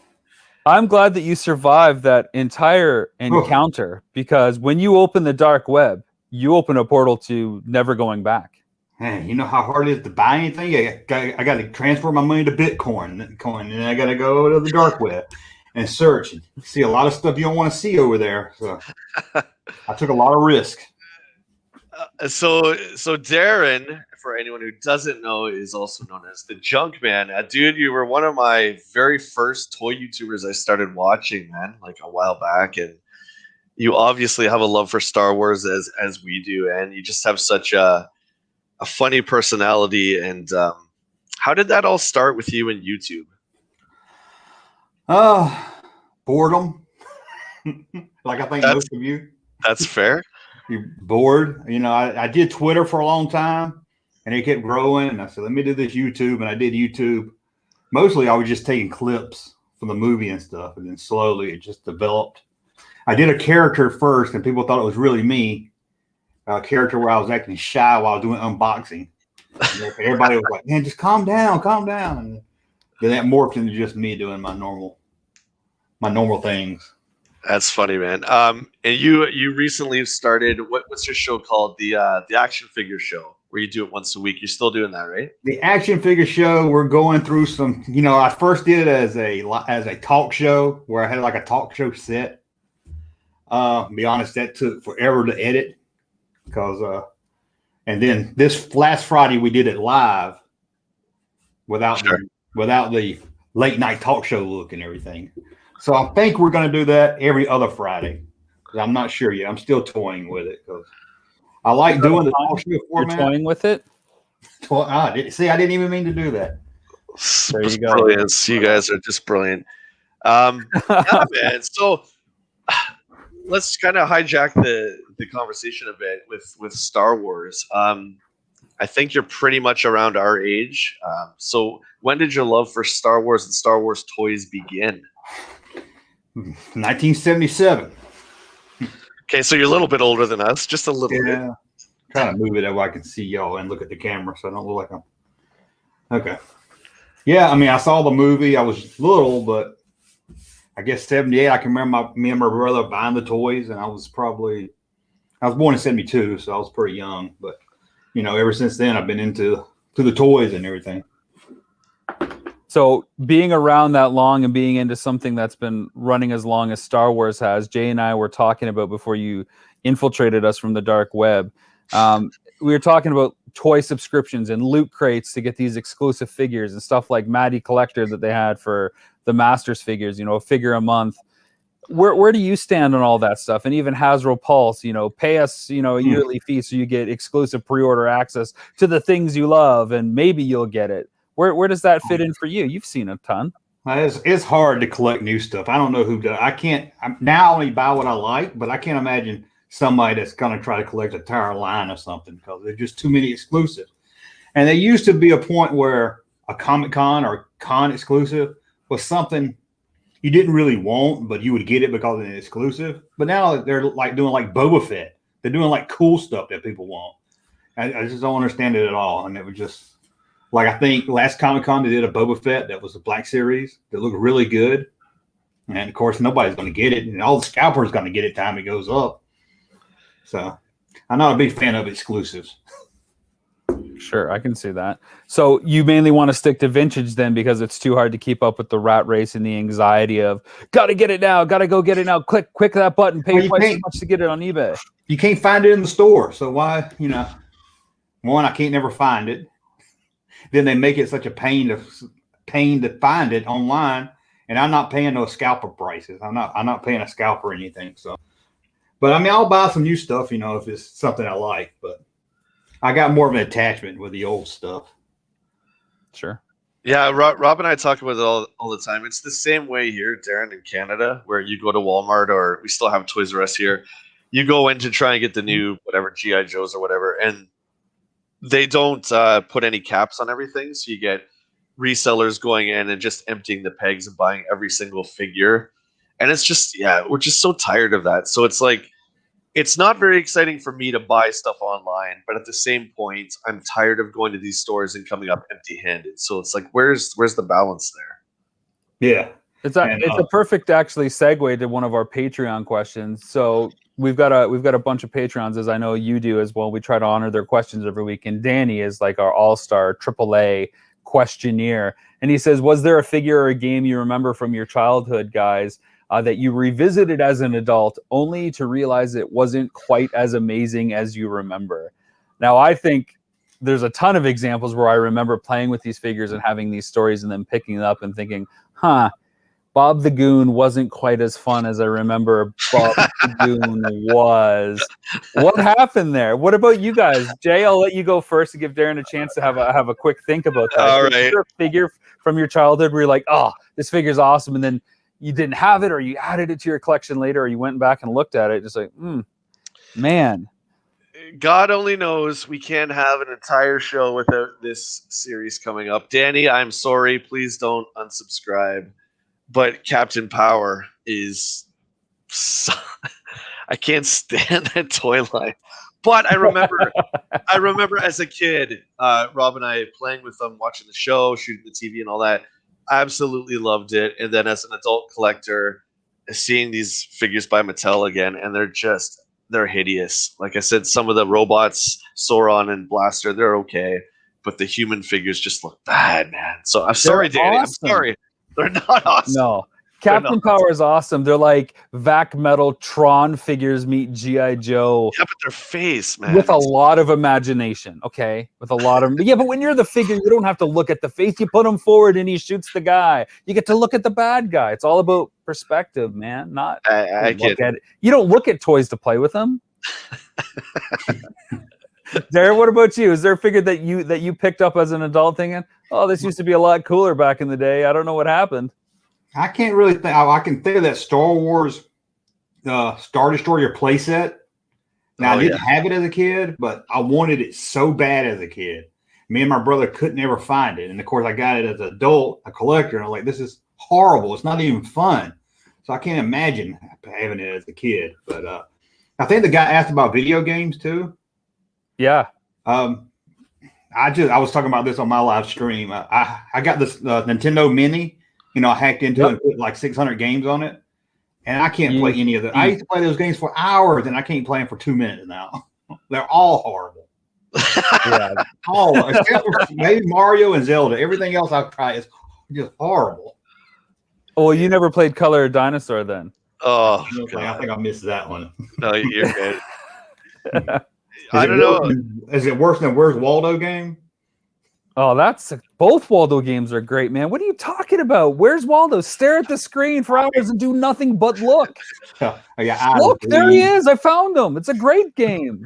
I'm glad that you survived that entire encounter, because when you open the dark web, you open a portal to never going back. Hey, you know how hard it is to buy anything? I got to transfer my money to Bitcoin, and I got to go to the dark web and search and see a lot of stuff you don't want to see over there. So I took a lot of risk. So Darren, for anyone who doesn't know, is also known as the Junkman. Dude, you were one of my very first toy YouTubers I started watching, man, like a while back, and you obviously have a love for Star Wars as we do, and you just have such a funny personality. And how did that all start with you and YouTube? Boredom. Like I think most of you. That's fair. You're bored. I did Twitter for a long time, and it kept growing. And I said, let me do this YouTube. And I did YouTube. Mostly I was just taking clips from the movie and stuff. And then slowly it just developed. I did a character first, and people thought it was really me. A character where I was acting shy while I was doing unboxing. And everybody was like, man, just calm down. And then that morphed into just me doing my normal things. That's funny, man. And you recently started, what's your show called? The Action Figure Show, where you do it once a week. You're still doing that, right? The Action Figure Show, we're going through some, I first did it as a talk show where I had like a talk show set. To be honest, that took forever to edit because, and then this last Friday we did it live without the late night talk show look and everything. So I think we're going to do that every other Friday. I'm not sure yet. I'm still toying with it because I like doing the You're talk show format. toying with it. See, I didn't even mean to do that. There you go. Brilliant. You guys are just brilliant. Yeah, man. So let's kind of hijack the conversation a bit with Star Wars. I think you're pretty much around our age. So when did your love for Star Wars and Star Wars toys begin? 1977. Okay, so you're a little bit older than us, just a little bit. Yeah. Trying to move it that way I can see y'all and look at the camera so I don't look like I'm. Okay. Yeah, I mean, I saw the movie. I was little, but I guess 78. I can remember me and my brother buying the toys, and I was born in 72, so I was pretty young. But ever since then, I've been into the toys and everything. So being around that long and being into something that's been running as long as Star Wars has, Jay and I were talking about before you infiltrated us from the dark web. We were talking about toy subscriptions and loot crates to get these exclusive figures and stuff like Matty Collector that they had for the Masters figures, a figure a month. Where do you stand on all that stuff? And even Hasbro Pulse, pay us, a yearly fee so you get exclusive pre-order access to the things you love, and maybe you'll get it. Where does that fit in for you? You've seen a ton. It's hard to collect new stuff. I don't know who does. I only buy what I like, but I can't imagine somebody that's going to try to collect a entire line or something because there's just too many exclusives. And there used to be a point where a Comic-Con or con exclusive was something you didn't really want, but you would get it because it's exclusive. But now they're like doing like Boba Fett. They're doing like cool stuff that people want. I just don't understand it at all. And it was just like, I think last Comic-Con they did a Boba Fett that was a Black Series that looked really good. And of course, nobody's going to get it. And all the scalpers going to get it time it goes up. So I'm not a big fan of exclusives. Sure, I can see that. So you mainly want to stick to vintage then because it's too hard to keep up with the rat race and the anxiety of gotta get it now, gotta go get it now. Click that button, pay twice as much to get it on eBay. You can't find it in the store. So why, one, I can't never find it. Then they make it such a pain to find it online. And I'm not paying those scalper prices. I'm not paying a scalper or anything. So, but I mean, I'll buy some new stuff, if it's something I like, but I got more of an attachment with the old stuff. Sure. Yeah, Rob and I talk about it all the time. It's the same way here, Darren, in Canada, where you go to Walmart or we still have Toys R Us here. You go in to try and get the new whatever G.I. Joes or whatever, and they don't put any caps on everything. So you get resellers going in and just emptying the pegs and buying every single figure. And it's just, we're just so tired of that. So it's like, it's not very exciting for me to buy stuff online, but at the same point, I'm tired of going to these stores and coming up empty-handed. So it's like, where's the balance there? Yeah, it's a perfect actually segue to one of our Patreon questions. So we've got a bunch of Patreons, as I know you do as well. We try to honor their questions every week, and Danny is like our all-star AAA questionnaire, and he says, "Was there a figure or a game you remember from your childhood, guys?" That you revisited as an adult only to realize it wasn't quite as amazing as you remember. Now, I think there's a ton of examples where I remember playing with these figures and having these stories and then picking it up and thinking, Bob the Goon wasn't quite as fun as I remember Bob the Goon was. What happened there? What about you guys? Jay, I'll let you go first to give Darren a chance to have a quick think about that. All right. Is there a figure from your childhood where you're like, oh, this figure's awesome, and then you didn't have it, or you added it to your collection later, or you went back and looked at it, just like, man. God only knows we can't have an entire show without this series coming up. Danny, I'm sorry. Please don't unsubscribe. But Captain Power is I can't stand that toy line. But I remember as a kid, Rob and I playing with them, watching the show, shooting the TV and all that. Absolutely loved it. And then as an adult collector, seeing these figures by Mattel again, and they're hideous. Like I said, some of the robots, Sauron and Blaster, they're okay, but the human figures just look bad, man. So I'm sorry, Danny. Awesome. I'm sorry. They're not awesome. No. Captain Power is awesome. They're like Vac Metal Tron figures meet G.I. Joe. Yeah, but their face, man. With a lot of imagination, okay? With a lot of... Yeah, but when you're the figure, you don't have to look at the face. You put him forward and he shoots the guy. You get to look at the bad guy. It's all about perspective, man. Not I get at it. You don't look at toys to play with them. Darren, what about you? Is there a figure that you picked up as an adult thinking, oh, this used to be a lot cooler back in the day? I don't know what happened. I can't really think. I can think of that Star Wars Star Destroyer playset. Now, I didn't have it as a kid, but I wanted it so bad as a kid. Me and my brother couldn't ever find it. And, of course, I got it as an adult, a collector. And I'm like, this is horrible. It's not even fun. So I can't imagine having it as a kid. But I think the guy asked about video games, too. Yeah. I was talking about this on my live stream. I got this Nintendo Mini. You know, I hacked into it and put like 600 games on it. And I can't play any of them. I used to play those games for hours, and I can't play them for 2 minutes now. They're all horrible. Yeah. All except for maybe Mario and Zelda. Everything else I've tried is just horrible. Oh, well, you never played Color Dinosaur then? Oh, I think I missed that one. No, you're good. I don't know. Is it worse than Where's Waldo game? Oh, both Waldo games are great, man. What are you talking about? Where's Waldo? Stare at the screen for hours and do nothing but look. Look, there he is. I found him. It's a great game.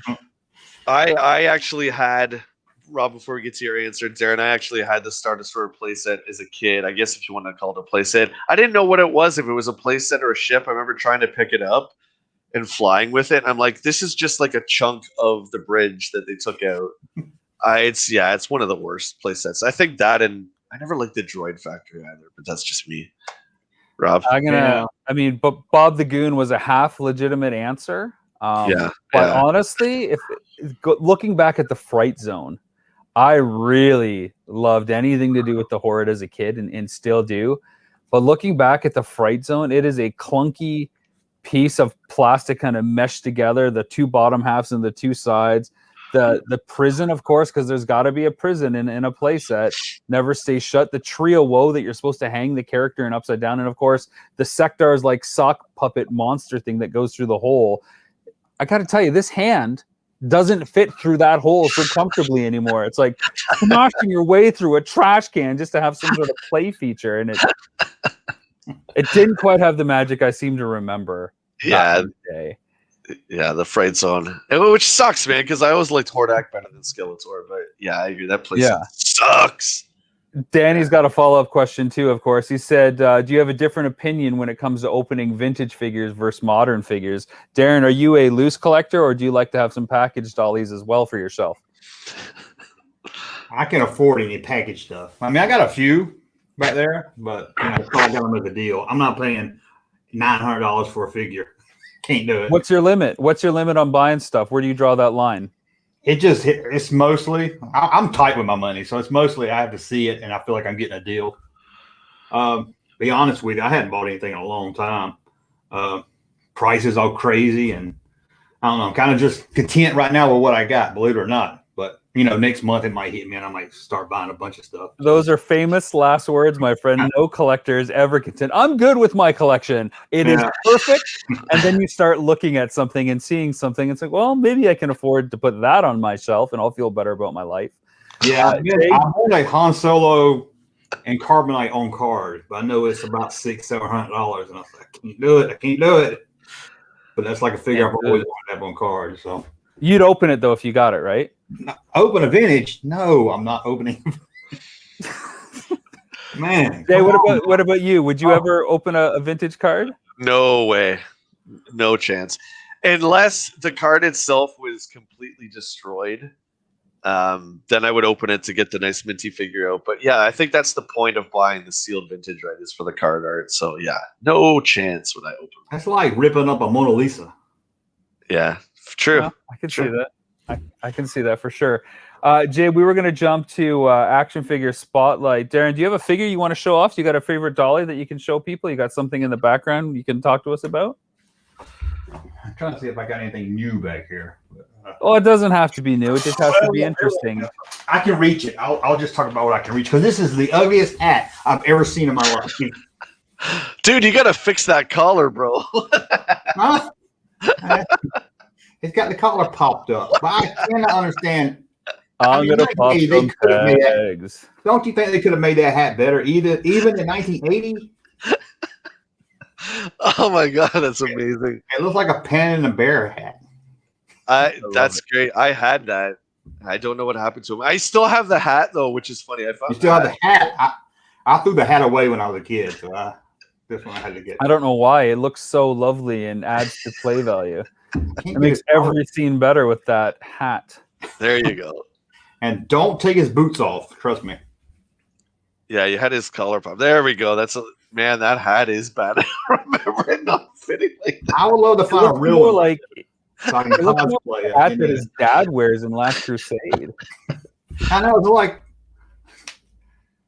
I actually had, Rob, before we get to your answer, Darren, I actually had the Star Destroyer playset as a kid. I guess if you want to call it a playset. I didn't know what it was, if it was a playset or a ship. I remember trying to pick it up and flying with it. I'm like, this is just like a chunk of the bridge that they took out. It's one of the worst play sets. I think that, and I never liked the Droid Factory either, but that's just me. Rob? But Bob the Goon was a half legitimate answer. But honestly, looking back at the Fright Zone, I really loved anything to do with the Horde as a kid and still do. But looking back at the Fright Zone, it is a clunky piece of plastic kind of meshed together, the two bottom halves and the two sides. The prison, of course, because there's got to be a prison in a playset. Never stays shut. The trio woe that you're supposed to hang the character in upside down, and of course the Sectar's like sock puppet monster thing that goes through the hole. I got to tell you, this hand doesn't fit through that hole so comfortably anymore. It's like smashing your way through a trash can just to have some sort of play feature, and it didn't quite have the magic I seem to remember. Yeah. Yeah, the Fright Zone, which sucks, man, because I always liked Hordak better than Skeletor. But yeah, I agree. That place sucks. Danny's got a follow-up question too, of course. He said, do you have a different opinion when it comes to opening vintage figures versus modern figures? Darren, are you a loose collector, or do you like to have some packaged dollies as well for yourself? I can afford any packaged stuff. I mean, I got a few right there, but I got them as a deal. I'm not paying $900 for a figure. Can't do it. What's your limit? What's your limit on buying stuff? Where do you draw that line? It's mostly, I'm tight with my money. So it's mostly I have to see it and I feel like I'm getting a deal. Be honest with you, I hadn't bought anything in a long time. Prices all crazy. And I don't know, I'm kind of just content right now with what I got, believe it or not. But, next month it might hit me and I might start buying a bunch of stuff. Those are famous last words, my friend. No collector is ever content. I'm good with my collection. It is perfect. And then you start looking at something and seeing something. It's like, well, maybe I can afford to put that on my shelf and I'll feel better about my life. Yeah, I bought a Han Solo and Carbonite on card, but I know it's about $600-700. And I was like, I can't do it. But that's like a figure I've always wanted to have on card. So you'd open it though if you got it, right? Open a vintage? No, I'm not opening. Man, Jay, what about you? Would you ever open a vintage card? No way, no chance. Unless the card itself was completely destroyed, then I would open it to get the nice minty figure out. But yeah, I think that's the point of buying the sealed vintage, right? Is for the card art. So yeah, no chance would I open it. That's like ripping up a Mona Lisa. Yeah, true. Yeah, I can see that. I can see that for sure. Jay, we were going to jump to action figure spotlight. Darren, do you have a figure you want to show off? You got a favorite dolly that you can show people? You got something in the background you can talk to us about? I'm trying to see if I got anything new back here. Oh, it doesn't have to be new. It just has to be interesting. I can reach it. I'll just talk about what I can reach because this is the ugliest hat I've ever seen in my life. Dude, you got to fix that collar, bro. Huh? It's got the collar popped up, but I cannot understand. I'm gonna pop some tags. Don't you think they could have made that hat better? Even in 1980. Oh my god, that's amazing! It looks like a Pen and a Bear hat. That's great. I had that. I don't know what happened to him. I still have the hat though, which is funny. I found You still have the hat. I threw the hat away when I was a kid, so this one I had to get. I don't know why. It looks so lovely and adds to play value. It makes every scene better with that hat. There you go. And don't take his boots off. Trust me. Yeah, you had his collar pop. There we go. Man, that hat is bad. I remember it not fitting like that. I would love to find a real more one. like So I can it looks more cosplay like it. the hat that his dad wears in Last Crusade. I know. It's like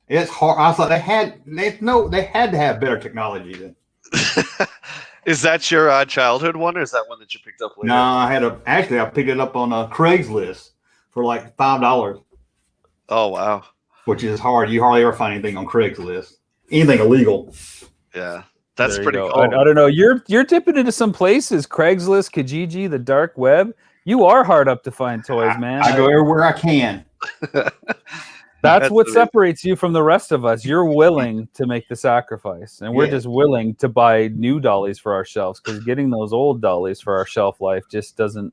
it's hard. I thought they had to have better technology than. Is that your childhood one, or is that one that you picked up later? No, I picked it up on a Craigslist for like $5. Oh wow. Which is hard. You hardly ever find anything on Craigslist. Anything illegal. Yeah. That's There pretty you go. cool. I don't know. You're dipping into some places. Craigslist, Kijiji, the dark web. You are hard up to find toys, man. I go everywhere I can. That's what amazing. separates you from the rest of us. You're willing to make the sacrifice, and we're just willing to buy new dollies for our shelves because getting those old dollies for our shelf life just doesn't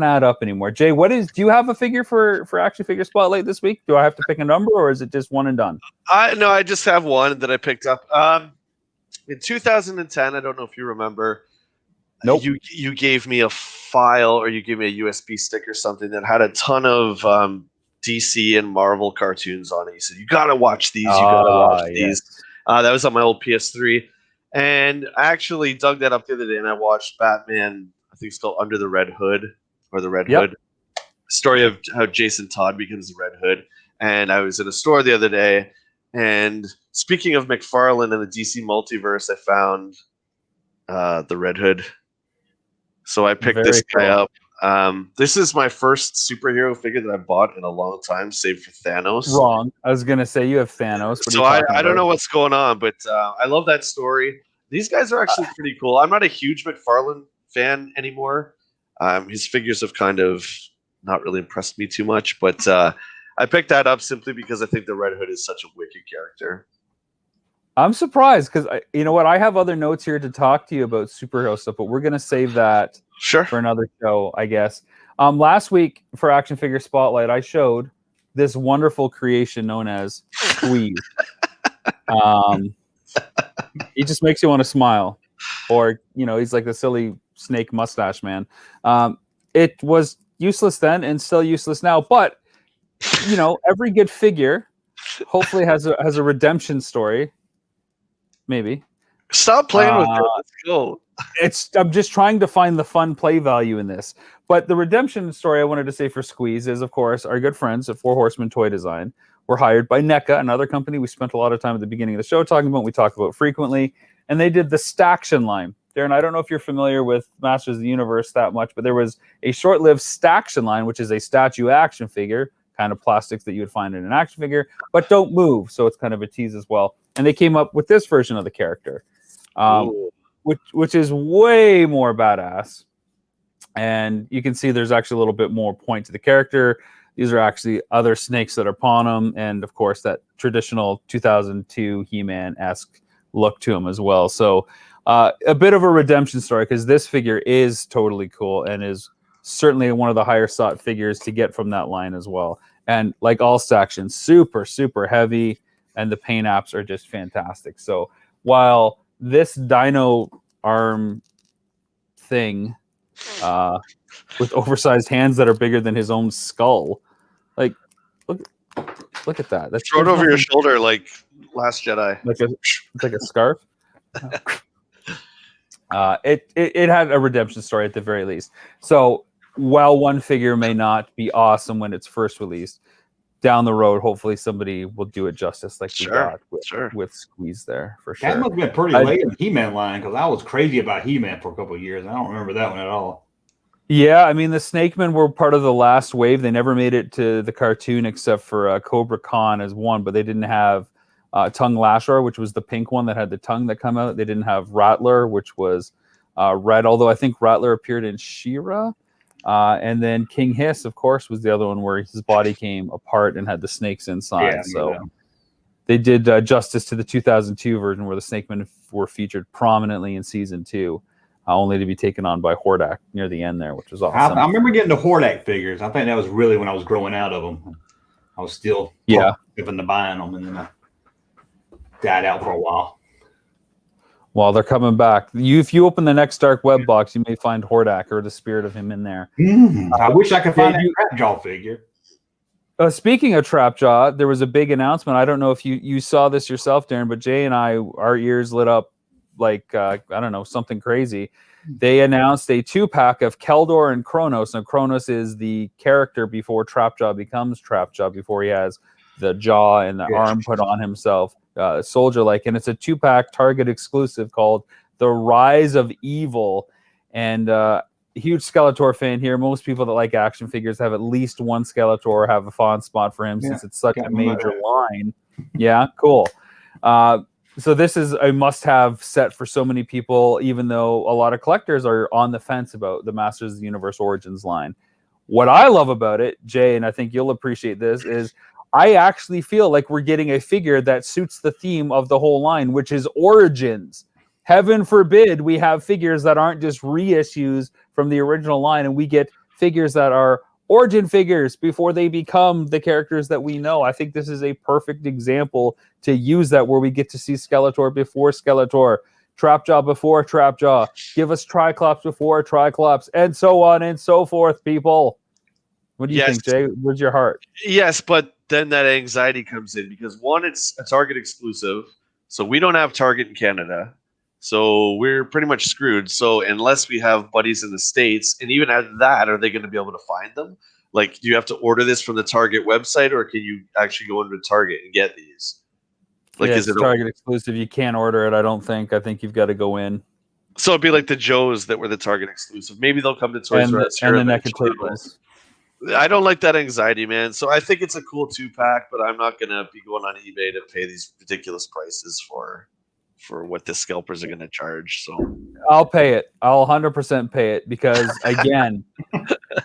add up anymore. Jay, do you have a figure for Action Figure Spotlight this week? Do I have to pick a number, or is it just one and done? No, I just have one that I picked up. In 2010, I don't know if you remember. Nope. You gave me a file, or you gave me a USB stick or something that had a ton of DC and Marvel cartoons on it. You said, you got to watch these. You got to watch these. That was on my old PS3. And I actually dug that up the other day, and I watched Batman, I think it's called Under the Red Hood, or the Red Hood. Story of how Jason Todd becomes the Red Hood. And I was in a store the other day, and speaking of McFarlane and the DC multiverse, I found the Red Hood. So I picked this guy up. This is my first superhero figure that I bought in a long time, save for Thanos. Wrong. I was going to say you have Thanos. So I don't know what's going on, but I love that story. These guys are actually pretty cool. I'm not a huge McFarlane fan anymore. His figures have kind of not really impressed me too much, but I picked that up simply because I think the Red Hood is such a wicked character. I'm surprised because you know what? I have other notes here to talk to you about superhero stuff, but we're going to save that for another show, I guess. Last week for Action Figure Spotlight, I showed this wonderful creation known as Squeeze. He just makes you want to smile, or he's like the silly snake mustache man. It was useless then and still useless now, but every good figure hopefully has a redemption story. Maybe. Stop playing with it. Let's go. I'm just trying to find the fun play value in this. But the redemption story I wanted to say for Squeeze is, of course, our good friends at Four Horsemen Toy Design were hired by NECA, another company we spent a lot of time at the beginning of the show talking about, we talk about frequently, and they did the Staction line. Darren, I don't know if you're familiar with Masters of the Universe that much, but there was a short-lived Staction line, which is a statue action figure, kind of plastics that you would find in an action figure, but don't move, so it's kind of a tease as well. And they came up with this version of the character, which is way more badass. And you can see there's actually a little bit more point to the character. These are actually other snakes that are upon him, and of course that traditional 2002 He-Man-esque look to him as well. So a bit of a redemption story, because this figure is totally cool and is certainly one of the higher sought figures to get from that line as well. And like all Staction, super, super heavy, and the paint apps are just fantastic. So while this dino arm thing with oversized hands that are bigger than his own skull, like look at that. Throw it over your shoulder like Last Jedi. It's like a scarf. It had a redemption story at the very least. So while one figure may not be awesome when it's first released, down the road, hopefully somebody will do it justice like we got with Squeeze there for sure. That must have been pretty late in the He-Man line, because I was crazy about He-Man for a couple of years. I don't remember that one at all. Yeah, I mean, the Snakemen were part of the last wave. They never made it to the cartoon except for Cobra Khan as one, but they didn't have Tongue Lasher, which was the pink one that had the tongue that come out. They didn't have Rattler, which was red, although I think Rattler appeared in She-Ra. And then King Hiss, of course, was the other one where his body came apart and had the snakes inside. Yeah, so they did justice to the 2002 version where the Snakemen were featured prominently in season 2. only to be taken on by Hordak near the end there, which was awesome. I remember getting the Hordak figures. I think that was really when I was growing out of them. I was still given to buying them, and then I died out for a while. Well, they're coming back. If you open the next Dark Web box, you may find Hordak or the spirit of him in there. I wish I could find that Trapjaw figure. Speaking of Trapjaw, there was a big announcement. I don't know if you saw this yourself, Darren, but Jay and I, our ears lit up like, I don't know, something crazy. They announced a 2-pack of Keldor and Kronos. Now, Kronos is the character before Trapjaw becomes Trapjaw, before he has the jaw and the arm put on himself, soldier-like. And it's a 2-pack Target exclusive called The Rise of Evil. And huge Skeletor fan here. Most people that like action figures have at least one Skeletor, have a fond spot for him since it's such a major line. Yeah, cool. So this is a must-have set for so many people, even though a lot of collectors are on the fence about the Masters of the Universe Origins line. What I love about it, Jay, and I think you'll appreciate this, is I actually feel like we're getting a figure that suits the theme of the whole line, which is Origins. Heaven forbid we have figures that aren't just reissues from the original line, and we get figures that are origin figures before they become the characters that we know. I think this is a perfect example to use that, where we get to see Skeletor before Skeletor, Trapjaw before Trapjaw, give us Triclops before Triclops, and so on and so forth, people. What do you think, Jay? Where's your heart? Yes, but then that anxiety comes in because, one, it's a Target exclusive, so we don't have Target in Canada. So we're pretty much screwed. So unless we have buddies in the States, and even at that, are they going to be able to find them? Like, do you have to order this from the Target website, or can you actually go into Target and get these? Like, is it Target exclusive? You can't order it, I don't think. I think you've got to go in. So it'd be like the Joes that were the Target exclusive. Maybe they'll come to Toys R Us and the NECA tables. I don't like that anxiety, man. So I think it's a cool 2-pack, but I'm not going to be going on eBay to pay these ridiculous prices for what the scalpers are going to charge. So I'll pay it. I'll 100% pay it, because again,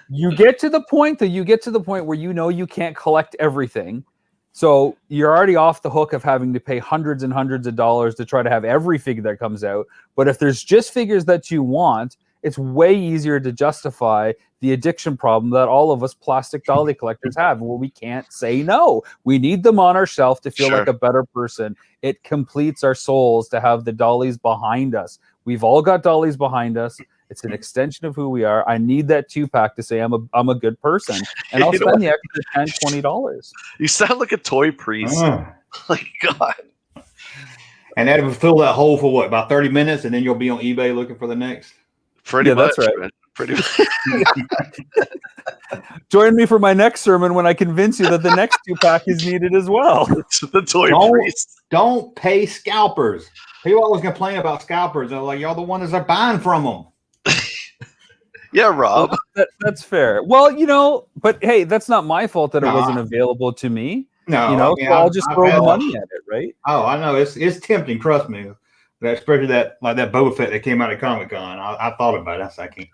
you get to the point where you know you can't collect everything. So you're already off the hook of having to pay hundreds and hundreds of dollars to try to have every figure that comes out. But if there's just figures that you want, it's way easier to justify the addiction problem that all of us plastic dolly collectors have, where we can't say no. We need them on our shelf to feel like a better person. It completes our souls to have the dollies behind us. We've all got dollies behind us. It's an extension of who we are. I need that 2-pack to say I'm a good person, and I'll spend the extra $10, $20. You sound like a toy priest. Like, God. And that will fill that hole for what, about 30 minutes, and then you'll be on eBay looking for the next. Pretty much, that's right. Man. Pretty much. Join me for my next sermon when I convince you that the next 2-pack is needed as well. The toy priest. Don't pay scalpers. People always complain about scalpers. They're like, y'all the ones that are buying from them. Yeah, Rob. That's fair. Well, but hey, that's not my fault that it wasn't available to me. No, so I'll just throw the money at it, right? Oh, I know. It's tempting, trust me. Especially that Boba Fett that came out of Comic-Con. I thought about it. I can't.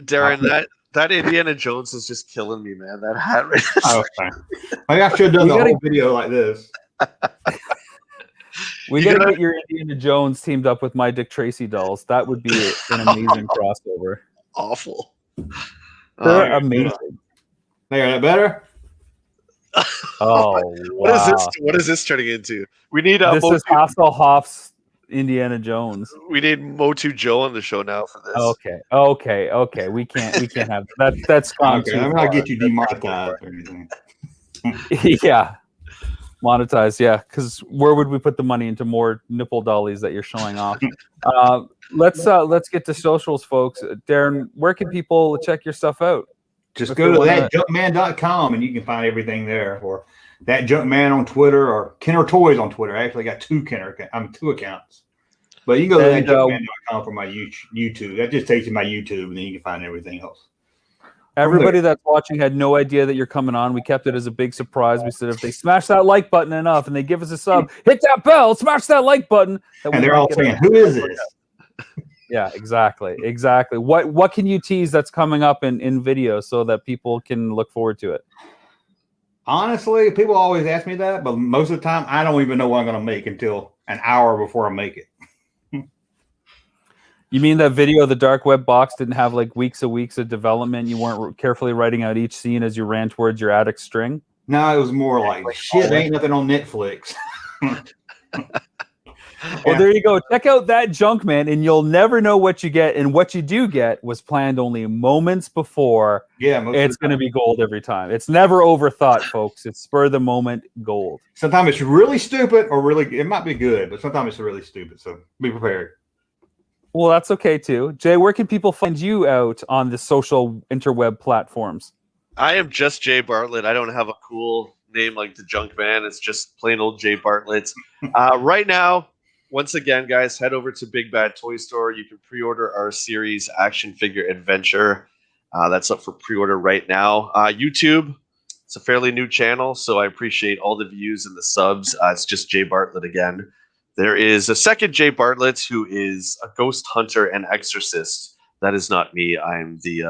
Darren, that Indiana Jones is just killing me, man. That hat right Maybe I should have done the whole video like this. We got to get your Indiana Jones teamed up with my Dick Tracy dolls. That would be an amazing crossover. Awful. They're amazing. There, that better? Oh, What is this turning into? We need this is Hasselhoff's Indiana Jones. We need Motu Joe on the show now for this. Okay. We can't have that. That's gone too far. I'm gonna get you demonetized or anything. Yeah, monetized. Yeah, because where would we put the money into more nipple dollies that you're showing off? Let's get to socials, folks. Darren, where can people check your stuff out? Just go to thatjunkman.com and you can find everything there, or that Junkman on Twitter, or Kenner Toys on Twitter. I actually got two accounts. But you can go to thatjunkman.com for my YouTube. That just takes you to my YouTube, and then you can find everything else. Everybody that's watching had no idea that you're coming on. We kept it as a big surprise. We said if they smash that like button enough and they give us a sub, hit that bell, smash that like button. And they're all saying, "Who is this?" Yeah, exactly. What can you tease that's coming up in video so that people can look forward to it? Honestly, people always ask me that, but most of the time I don't even know what I'm going to make until an hour before I make it. You mean that video of the dark web box didn't have like weeks of development? You weren't carefully writing out each scene as you ran towards your attic string? No, it was more like shit. Ain't nothing on Netflix. Well, there you go. Check out that Junkman, and you'll never know what you get. And what you do get was planned only moments before. Yeah, it's going to be gold every time. It's never overthought, folks. It's spur of the moment gold. Sometimes it's really stupid, or really it might be good, but sometimes it's really stupid. So be prepared. Well, that's okay too. Jay, where can people find you out on the social interweb platforms? I am just Jay Bartlett. I don't have a cool name like the Junkman. It's just plain old Jay Bartlett. Right now, once again, guys, head over to Big Bad Toy Store. You can pre-order our series Action Figure Adventure. That's up for pre-order right now. YouTube, it's a fairly new channel, so I appreciate all the views and the subs. It's just Jay Bartlett again. There is a second Jay Bartlett who is a ghost hunter and exorcist. That is not me. I'm the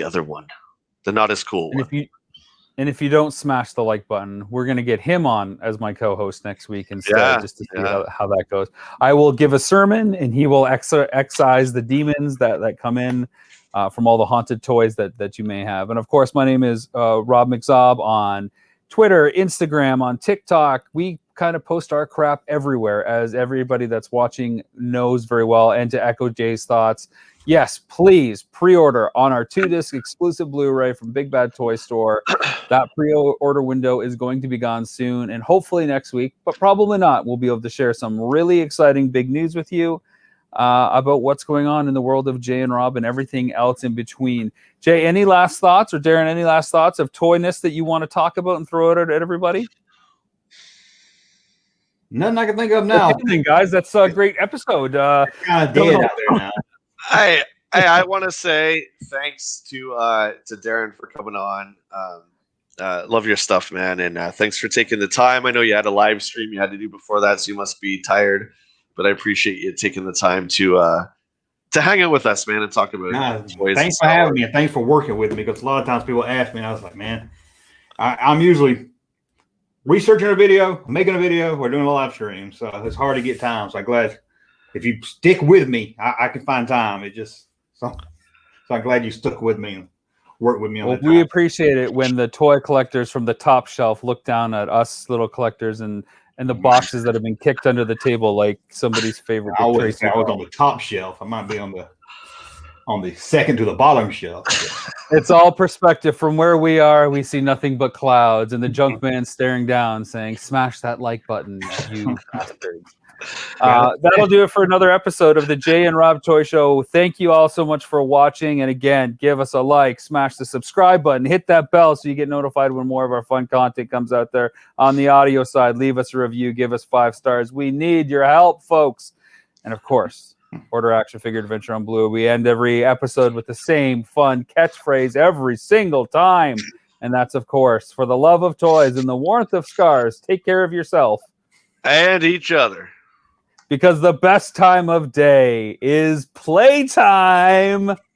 other one, the not as cool one. And if you don't smash the like button, we're going to get him on as my co-host next week instead, just to see how that goes. I will give a sermon, and he will excise the demons that come in from all the haunted toys that you may have. And, of course, my name is Rob McZob on Twitter, Instagram, on TikTok. We kind of post our crap everywhere, as everybody that's watching knows very well. And to echo Jay's thoughts, yes, please pre-order on our 2-disc exclusive Blu-ray from Big Bad Toy Store. That pre-order window is going to be gone soon, and hopefully next week, but probably not. We'll be able to share some really exciting big news with you about what's going on in the world of Jay and Rob and everything else in between. Jay, any last thoughts, or Darren, any last thoughts of toyness that you want to talk about and throw it at everybody? Nothing I can think of now. Well, guys, that's a great episode. Kind of dead out there now. I want to say thanks to Darren for coming on. Love your stuff, man, and thanks for taking the time. I know you had a live stream you had to do before that, so you must be tired. But I appreciate you taking the time to hang out with us, man, and talk about toys. Thanks for having me, and thanks for working with me. Because a lot of times people ask me, and I was like, man, I'm usually researching a video, making a video, or doing a live stream, so it's hard to get time. So I'm glad. If you stick with me, I can find time. It just so I'm glad you stuck with me and worked with me on that. We appreciate it when the toy collectors from the top shelf look down at us little collectors and the boxes that have been kicked under the table like somebody's favorite. I was on the top shelf. I might be on the second to the bottom shelf. It's all perspective. From where we are, we see nothing but clouds, and the Junkman staring down, saying, "Smash that like button, you bastards." That'll do it for another episode of the Jay and Rob Toy Show. Thank you all so much for watching, and again, give us a like, smash the subscribe button, hit that bell so you get notified when more of our fun content comes out there. On the audio side, leave us a review, give us 5 stars. We need your help, folks. And of course, order Action Figure Adventure on Blue. We end every episode with the same fun catchphrase every single time, and that's, of course, for the love of toys and the warmth of scars, take care of yourself and each other. Because the best time of day is playtime.